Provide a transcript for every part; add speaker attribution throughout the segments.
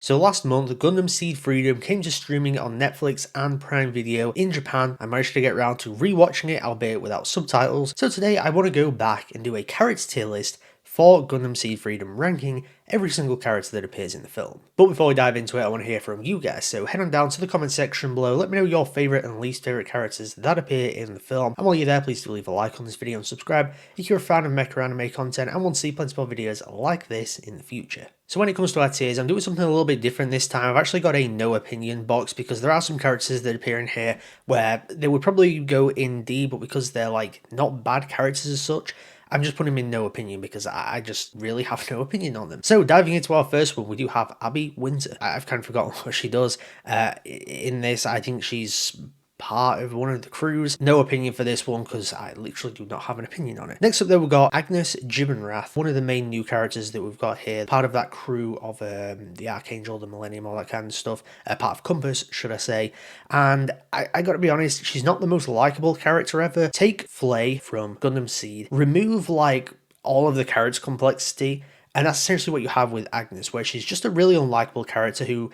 Speaker 1: So last month, Gundam SEED Freedom came to streaming on Netflix and Prime Video in Japan. I managed to get around to rewatching it, albeit without subtitles. So today I want to go back and do a character tier list for Gundam SEED Freedom, ranking every single character that appears in the film. But before we dive into it, I want to hear from you guys, so head on down to the comment section below, let me know your favourite and least favourite characters that appear in the film, and while you're there, please do leave a like on this video and subscribe if you're a fan of mecha anime content and want to see plenty more videos like this in the future. So when it comes to our tiers, I'm doing something a little bit different this time. I've actually got a no opinion box because there are some characters that appear in here where they would probably go in D, but because they're like not bad characters as such, I'm just putting them in no opinion because I just really have no opinion on them. So diving into our first one, we do have Abby Winter. I've kind of forgotten what she does in this. I think she's part of one of the crews. No opinion for this one because I literally do not have an opinion on it. Next up there we've got Agnes Gibbenrath, one of the main new characters that we've got here, part of that crew of the Archangel, the Millennium, all that kind of stuff, part of Compass should I say, and I gotta be honest, she's not the most likable character ever. Take Flay from Gundam Seed, remove like all of the character complexity, and that's essentially what you have with Agnes, where she's just a really unlikable character who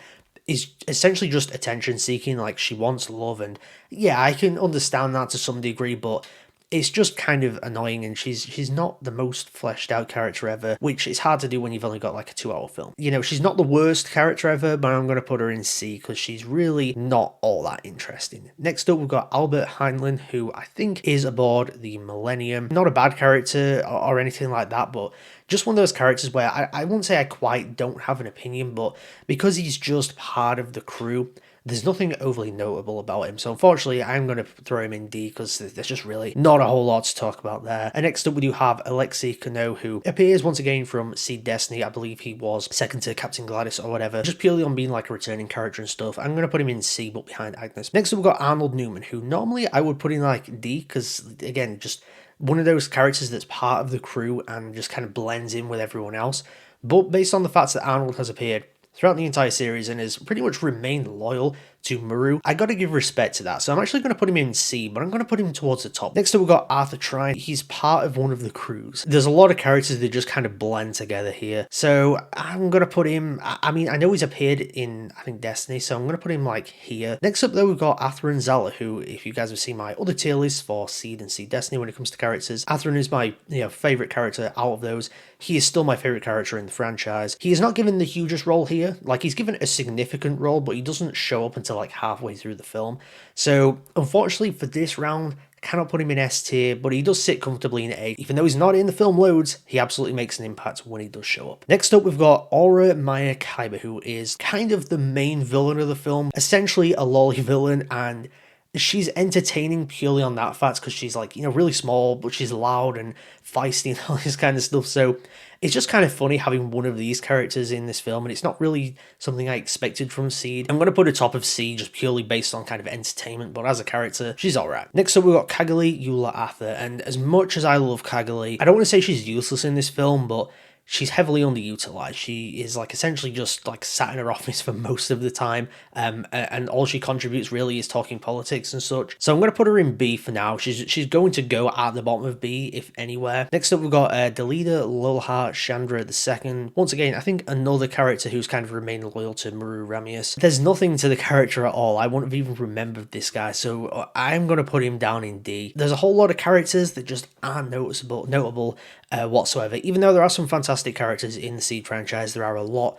Speaker 1: is essentially just attention seeking, like she wants love, and yeah, I can understand that to some degree, but it's just kind of annoying, and she's not the most fleshed out character ever, which is hard to do when you've only got like a 2-hour film. You know, she's not the worst character ever, but I'm going to put her in C because she's really not all that interesting. Next up, we've got Albert Heinlein, who I think is aboard the Millennium. Not a bad character or anything like that, but just one of those characters where I won't say I quite don't have an opinion, but because he's just part of the crew, there's nothing overly notable about him. So unfortunately, I'm going to throw him in D because there's just really not a whole lot to talk about there. And next up, we do have Alexei Kano, who appears once again from Seed Destiny. I believe he was second to Captain Gladys or whatever, just purely on being like a returning character and stuff. I'm going to put him in C, but behind Agnes. Next up, we've got Arnold Newman, who normally I would put in like D because, again, just one of those characters that's part of the crew and just kind of blends in with everyone else. But based on the fact that Arnold has appeared throughout the entire series and has pretty much remained loyal to Maru, I gotta give respect to that. So I'm actually going to put him in C, but I'm going to put him towards the top. Next up, we've got athrun. He's part of one of the crews. There's a lot of characters that just kind of blend together here. So I'm going to put him, I mean, I know he's appeared in, I think, Destiny, so I'm going to put him like here. Next up, though, we've got Athrun Zala, who, if you guys have seen my other tier list for Seed and Seed Destiny when it comes to characters, Athrun is my favorite character out of those. He is still my favorite character in the franchise. He is not given the hugest role here. Like, he's given a significant role, but he doesn't show up until like halfway through the film. So unfortunately for this round, I cannot put him in S tier, but he does sit comfortably in A. Even though he's not in the film loads, he absolutely makes an impact when he does show up. Next up, we've got Aura Maya Kaiba, who is kind of the main villain of the film, essentially a lolly villain, and she's entertaining purely on that fact because she's like, really small, but she's loud and feisty and all this kind of stuff. So it's just kind of funny having one of these characters in this film, and it's not really something I expected from Seed. I'm going to put her top of C just purely based on kind of entertainment, but as a character, she's alright. Next up, we've got Cagali Eula Atha, and as much as I love Cagali, I don't want to say she's useless in this film, but she's heavily underutilized. She is like essentially just like sat in her office for most of the time, and all she contributes really is talking politics and such. So I'm going to put her in B for now. She's going to go at the bottom of B if anywhere. Next up, we've got Delida Lulha Chandra II. Once again, I think another character who's kind of remained loyal to Maru Ramius. There's nothing to the character at all. I wouldn't have even remembered this guy, so I'm going to put him down in D. There's a whole lot of characters that just aren't notable whatsoever. Even though there are some fantastic characters in the Seed franchise, there are a lot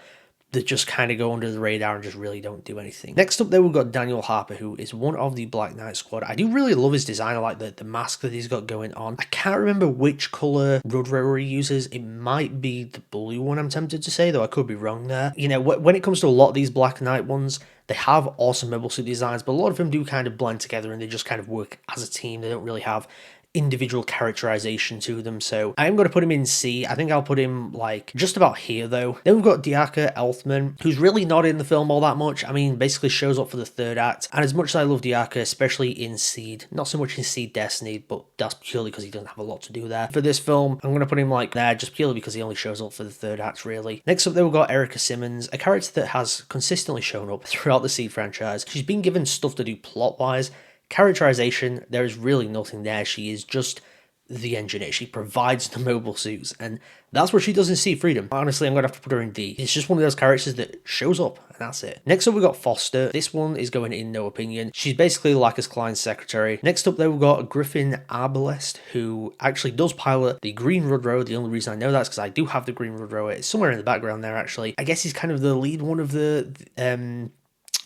Speaker 1: that just kind of go under the radar and just really don't do anything. Next up there, we've got Daniel Harper, who is one of the Black Knight squad. I do really love his design. I like the mask that he's got going on. I can't remember which colour Rudrower he uses. It might be the blue one, I'm tempted to say, though I could be wrong there. When it comes to a lot of these Black Knight ones, they have awesome mobile suit designs, but a lot of them do kind of blend together and they just kind of work as a team. They don't really have individual characterization to them, so I'm going to put him in C. I think I'll put him like just about here though. Then we've got Diaka Elfman, who's really not in the film all that much. I mean, basically shows up for the third act, and as much as I love Diaka, especially in Seed, not so much in Seed Destiny, but that's purely because he doesn't have a lot to do there. For this film, I'm going to put him like there just purely because he only shows up for the third act really. Next up there we've got Erica Simmons, a character that has consistently shown up throughout the Seed franchise. She's been given stuff to do plot-wise. Characterization, there is really nothing there. She is just the engineer. She provides the mobile suits, and that's what she does in SEED Freedom. Honestly, I'm gonna have to put her in D. It's just one of those characters that shows up, and that's it. Next up, we got Foster. This one is going in no opinion. She's basically Lacus Klein's secretary. Next up, there we got Griffin Arbalest, who actually does pilot the Green Rudrow. The only reason I know that is because I do have the Green Rudrow. It's somewhere in the background there, actually. I guess he's kind of the lead one of the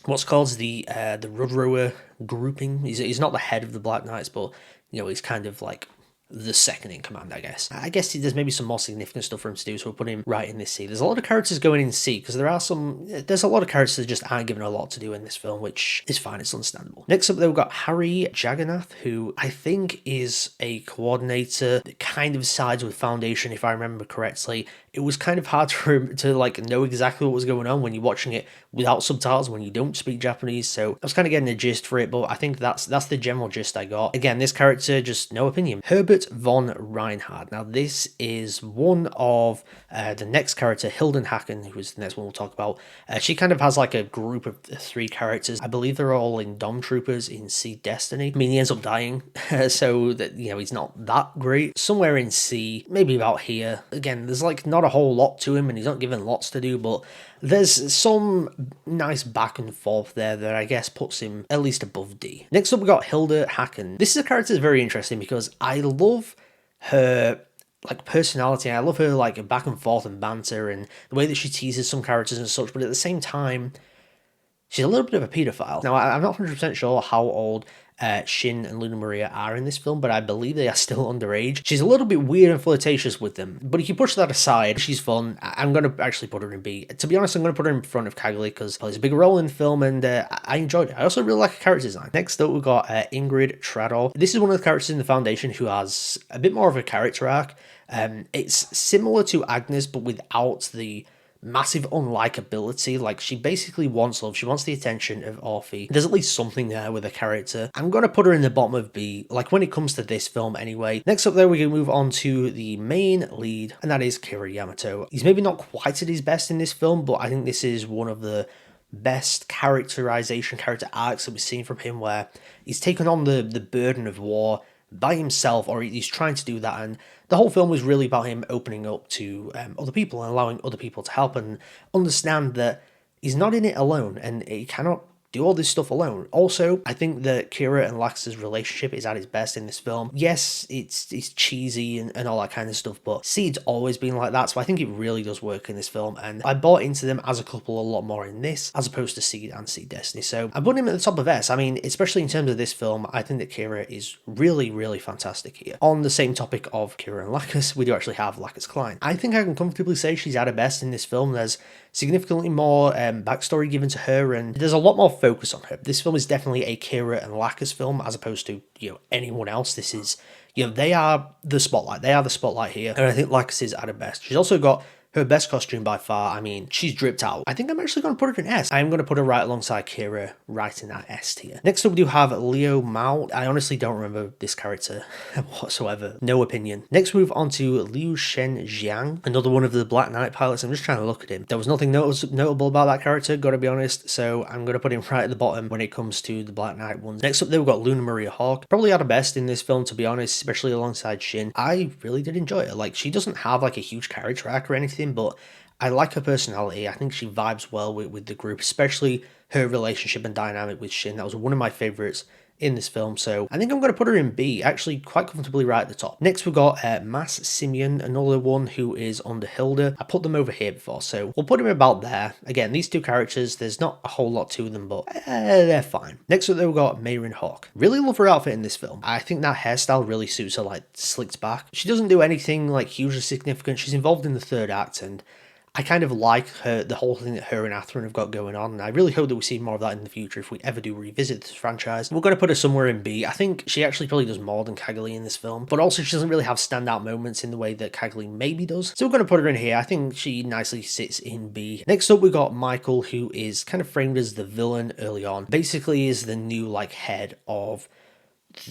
Speaker 1: what's called the Rudrower grouping. He's not the head of the Black Knights, but you know, he's kind of like the second in command, I guess. I guess there's maybe some more significant stuff for him to do, so we'll put him right in this C. There's a lot of characters going in C, because there's a lot of characters that just aren't given a lot to do in this film, which is fine, it's understandable. Next up, we've got Harry Jagannath, who I think is a coordinator that kind of sides with Foundation, if I remember correctly. It was kind of hard to like know exactly what was going on when you're watching it without subtitles, when you don't speak Japanese, so I was kind of getting a gist for it, but I think that's the general gist I got. Again, this character, just no opinion. Herbert von Reinhard. Now, this is one of the next character, Hilden Hacken, who is the next one we'll talk about. She kind of has like a group of 3 characters. I believe they're all in Dom Troopers in SEED Destiny. I mean, he ends up dying, so that, you know, he's not that great. Somewhere in C, maybe about here. Again, there's like not a whole lot to him, and he's not given lots to do, but there's some nice back and forth there that I guess puts him at least above D. Next up, we got Hilda Hacken. This is a character that's very interesting because I love her like personality. I love her like back and forth and banter and the way that she teases some characters and such, but at the same time, she's a little bit of a paedophile. Now, I'm not 100% sure how old Shinn and Luna Maria are in this film, but I believe they are still underage. She's a little bit weird and flirtatious with them, but if you push that aside, she's fun. I'm going to actually put her in B. To be honest, I'm going to put her in front of Cagley because she plays a bigger role in the film, and I enjoyed it. I also really like her character design. Next up, we've got Ingrid Trador. This is one of the characters in the Foundation who has a bit more of a character arc. It's similar to Agnes, but without the massive unlikability. Like, she basically wants love. She wants the attention of Orphe. There's at least something there with her character. I'm gonna put her in the bottom of B, like when it comes to this film anyway. Next up there, we can move on to the main lead, and that is Kira Yamato. He's maybe not quite at his best in this film, but I think this is one of the best character arcs that we've seen from him, where he's taken on the burden of war by himself, or he's trying to do that, and the whole film was really about him opening up to other people and allowing other people to help and understand that he's not in it alone and he cannot do all this stuff alone. Also, I think that Kira and Lax's relationship is at its best in this film. Yes, it's cheesy and all that kind of stuff, but Seed's always been like that, so I think it really does work in this film, and I bought into them as a couple a lot more in this, as opposed to Seed and SEED Destiny, so I put him at the top of S. I mean, especially in terms of this film, I think that Kira is really, really fantastic here. On the same topic of Kira and Lacus, we do actually have Lacus Klein. I think I can comfortably say she's at her best in this film. There's significantly more backstory given to her, and there's a lot more focus on her. This film is definitely a Kira and Lacus film, as opposed to, you know, anyone else. This is, you know, they are the spotlight. They are the spotlight here, and I think Lacus is at her best. She's also got her best costume by far. I mean, she's dripped out. I think I'm actually going to put her in S. I'm going to put her right alongside Kira, right in that S tier. Next up, we do have Liu Mao. I honestly don't remember this character whatsoever. No opinion. Next, we move on to Liu Shen Jiang, another one of the Black Knight pilots. I'm just trying to look at him. There was nothing notable about that character, gotta be honest, so I'm going to put him right at the bottom when it comes to the Black Knight ones. Next up, there we've got Luna Maria Hawk. Probably at her best in this film, to be honest, especially alongside Shinn. I really did enjoy her. Like, she doesn't have like a huge character arc or anything, but I like her personality. I think she vibes well with the group, especially her relationship and dynamic with Shinn. That was one of my favorites in this film, so I think I'm going to put her in B, actually quite comfortably right at the top. Next, we've got Mas Simeon, another one who is under Hilda. I put them over here before, so we'll put him about there. Again, these two characters, there's not a whole lot to them, but they're fine. Next up, we've got Mayrin Hawk. Really love her outfit in this film. I think that hairstyle really suits her, like, slicked back. She doesn't do anything, like, hugely significant. She's involved in the third act, and I kind of like the whole thing that her and Athrun have got going on, and I really hope that we see more of that in the future if we ever do revisit this franchise. We're going to put her somewhere in B. I think she actually probably does more than Cagley in this film, but also she doesn't really have standout moments in the way that Cagley maybe does. So we're going to put her in here. I think she nicely sits in B. Next up, we got Michael, who is kind of framed as the villain early on. Basically is the new, like, head of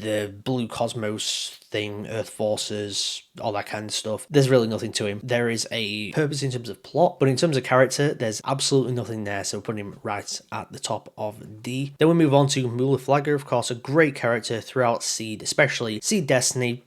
Speaker 1: the Blue Cosmos thing, Earth Forces, all that kind of stuff. There's really nothing to him. There is a purpose in terms of plot, but in terms of character, there's absolutely nothing there, so we're putting him right at the top of D. Then we move on to Mula Flagger, of course, a great character throughout Seed, especially SEED Destiny.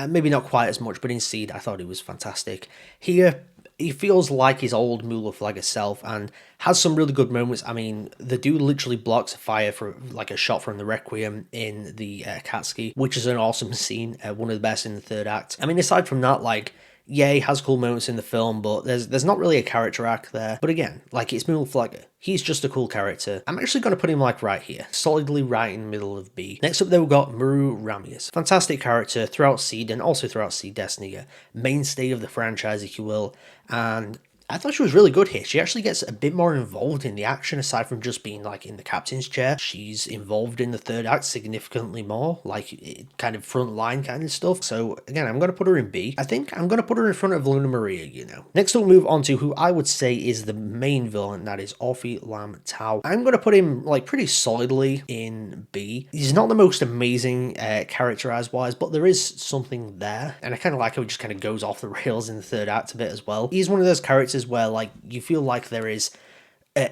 Speaker 1: maybe not quite as much, but in Seed, I thought he was fantastic. Here, he feels like his old Moolah Flagger self and has some really good moments. I mean, the dude literally blocks a fire for like a shot from the Requiem in the Katsuki, which is an awesome scene, one of the best in the third act. I mean, aside from that, like, yeah, he has cool moments in the film, but there's not really a character arc there. But again, like, it's Moolah Flagger. He's just a cool character. I'm actually going to put him like right here, solidly right in the middle of B. Next up, though, we've got Muru Ramius. Fantastic character throughout Seed and also throughout Seed Destiny, a mainstay of the franchise, if you will. And I thought she was really good here. She actually gets a bit more involved in the action aside from just being like in the captain's chair. She's involved in the third act significantly more, like kind of front line kind of stuff. So again, I'm going to put her in B. I think I'm going to put her in front of Luna Maria, you know. Next we'll move on to who I would say is the main villain, that is Orphe Lam Tao. I'm going to put him like pretty solidly in B. He's not the most amazing characterized wise, but there is something there. And I kind of like how he just kind of goes off the rails in the third act a bit as well. He's one of those characters where like you feel like there is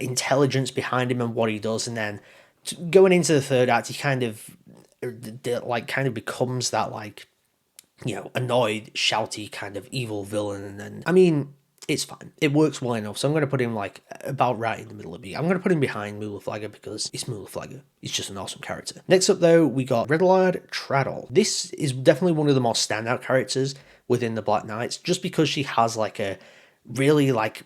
Speaker 1: intelligence behind him and what he does, and then going into the third act he kind of becomes that, like, you know, annoyed, shouty kind of evil villain. And then I mean, it's fine, it works well enough, so I'm going to put him like about right in the middle of B. I'm going to put him behind Moolah Flagger because it's Moolah Flagger. He's just an awesome character. Next up though, we got Redlard Traddle. This is definitely one of the more standout characters within the Black Knights, just because she has like a really, like,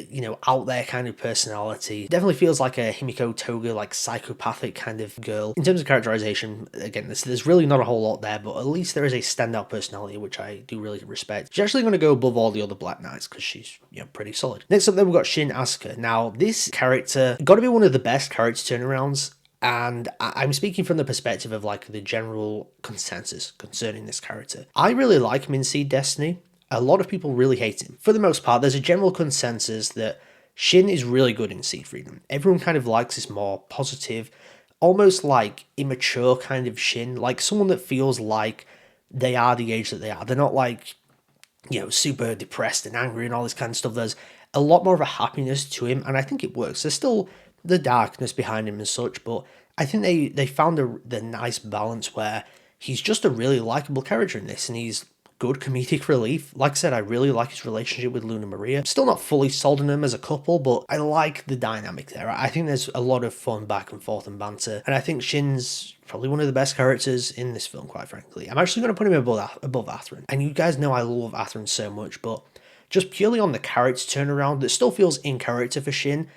Speaker 1: you know, out there kind of personality. Definitely feels like a Himiko Toga, like psychopathic kind of girl. In terms of characterization, again, there's really not a whole lot there, but at least there is a standout personality, which I do really respect. She's actually going to go above all the other Black Knights because she's, you know, pretty solid. Next up then, we've got Shinn Asuka. Now, this character got to be one of the best character turnarounds, and I'm speaking from the perspective of like the general consensus concerning this character. I really like him in Seed Destiny. A lot of people really hate him. For the most part, there's a general consensus that Shinn is really good in Seed Freedom. Everyone kind of likes this more positive, almost like immature kind of Shinn, like someone that feels like they are the age that they are. They're not like, you know, super depressed and angry and all this kind of stuff. There's a lot more of a happiness to him, and I think it works. There's still the darkness behind him and such, but I think they found the nice balance where he's just a really likable character in this, and he's good comedic relief. Like I said, I really like his relationship with Luna Maria. Still not fully sold on them as a couple, but I like the dynamic there. I think there's a lot of fun back and forth and banter, and I think Shinn's probably one of the best characters in this film, quite frankly. I'm actually going to put him above Athrun, and you guys know I love Athrun so much, but just purely on the character turnaround that still feels in character for Shinn,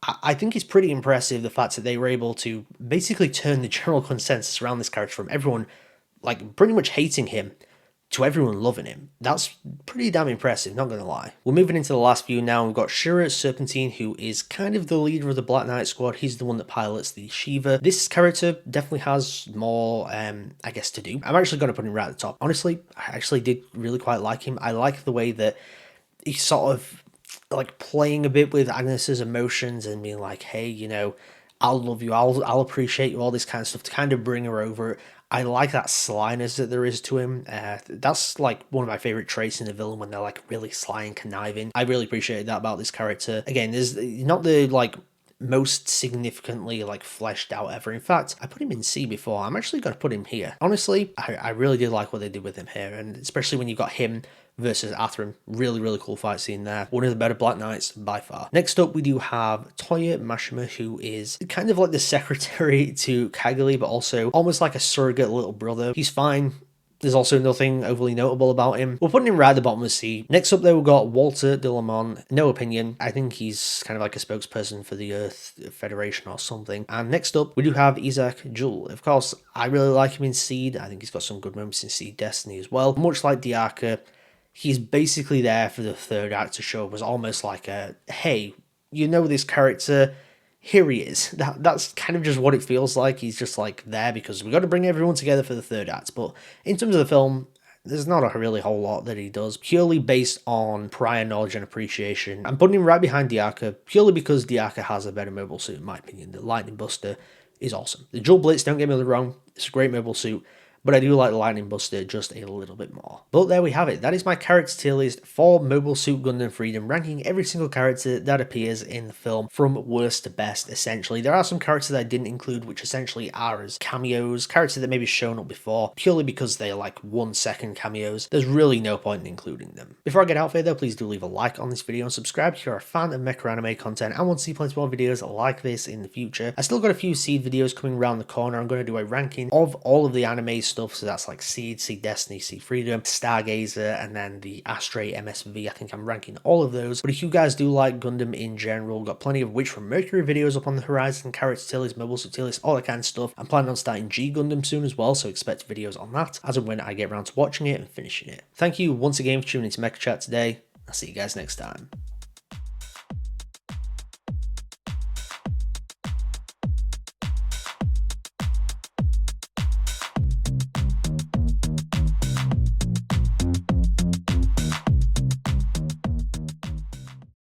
Speaker 1: I think it's pretty impressive, the fact that they were able to basically turn the general consensus around this character from everyone like pretty much hating him to everyone loving him. That's pretty damn impressive, not gonna lie. We're moving into the last few now. We've got Shura Serpentine, who is kind of the leader of the Black Knight squad. He's the one that pilots the Shiva. This character definitely has more, I guess, to do. I'm actually gonna put him right at the top. Honestly, I actually did really quite like him. I like the way that he's sort of like playing a bit with Agnes's emotions and being like, hey, you know, I'll love you, I'll appreciate you, all this kind of stuff to kind of bring her over. I like that slyness that there is to him. That's like one of my favorite traits in a villain, when they're like really sly and conniving. I really appreciate that about this character. Again, there's not the like most significantly like fleshed out ever. In fact, I put him in C before. I'm actually going to put him here. Honestly, I really did like what they did with him here, and especially when you got him versus Athrun. Really cool fight scene there. One of the better Black Knights by far. Next up, we do have Toya Mashima, who is kind of like the secretary to Kaguli, but also almost like a surrogate little brother. He's fine. There's also nothing overly notable about him. We're putting him right at the bottom of C. Next up, though, we've got Walter Dillamon. No opinion. I think he's kind of like a spokesperson for the Earth Federation or something. And next up, we do have Isaac Jewell. Of course, I really like him in Seed. I think he's got some good moments in Seed Destiny as well. Much like Diaka, he's basically there for the third act to show was almost like a, hey, you know this character, here he is. That's kind of just what it feels like. He's just like there because we got to bring everyone together for the third act. But in terms of the film, there's not a really whole lot that he does, purely based on prior knowledge and appreciation. I'm putting him right behind Diaka, purely because Diaka has a better mobile suit in my opinion. The Lightning Buster is awesome. The Jewel Blitz, don't get me wrong, it's a great mobile suit, but I do like the Lightning Buster just a little bit more. But there we have it. That is my character tier list for Mobile Suit Gundam Freedom, ranking every single character that appears in the film from worst to best, essentially. There are some characters that I didn't include, which essentially are as cameos, characters that maybe shown up before, purely because they're like 1-second cameos. There's really no point in including them. Before I get out there though, please do leave a like on this video and subscribe if you're a fan of mecha anime content and want to see plenty more videos like this in the future. I still got a few Seed videos coming around the corner. I'm going to do a ranking of all of the anime stuff, so that's like Seed, Seed Destiny, Seed Freedom, Stargazer, and then the Astray MSV. I think I'm ranking all of those. But if you guys do like Gundam in general, got plenty of Witch from Mercury videos up on the horizon, character tier list, mobile suit tier list, all that kind of stuff. I'm planning on starting G Gundam soon as well, so expect videos on that as and when I get around to watching it and finishing it. Thank you once again for tuning into Mecha Chat today. I'll see you guys next time.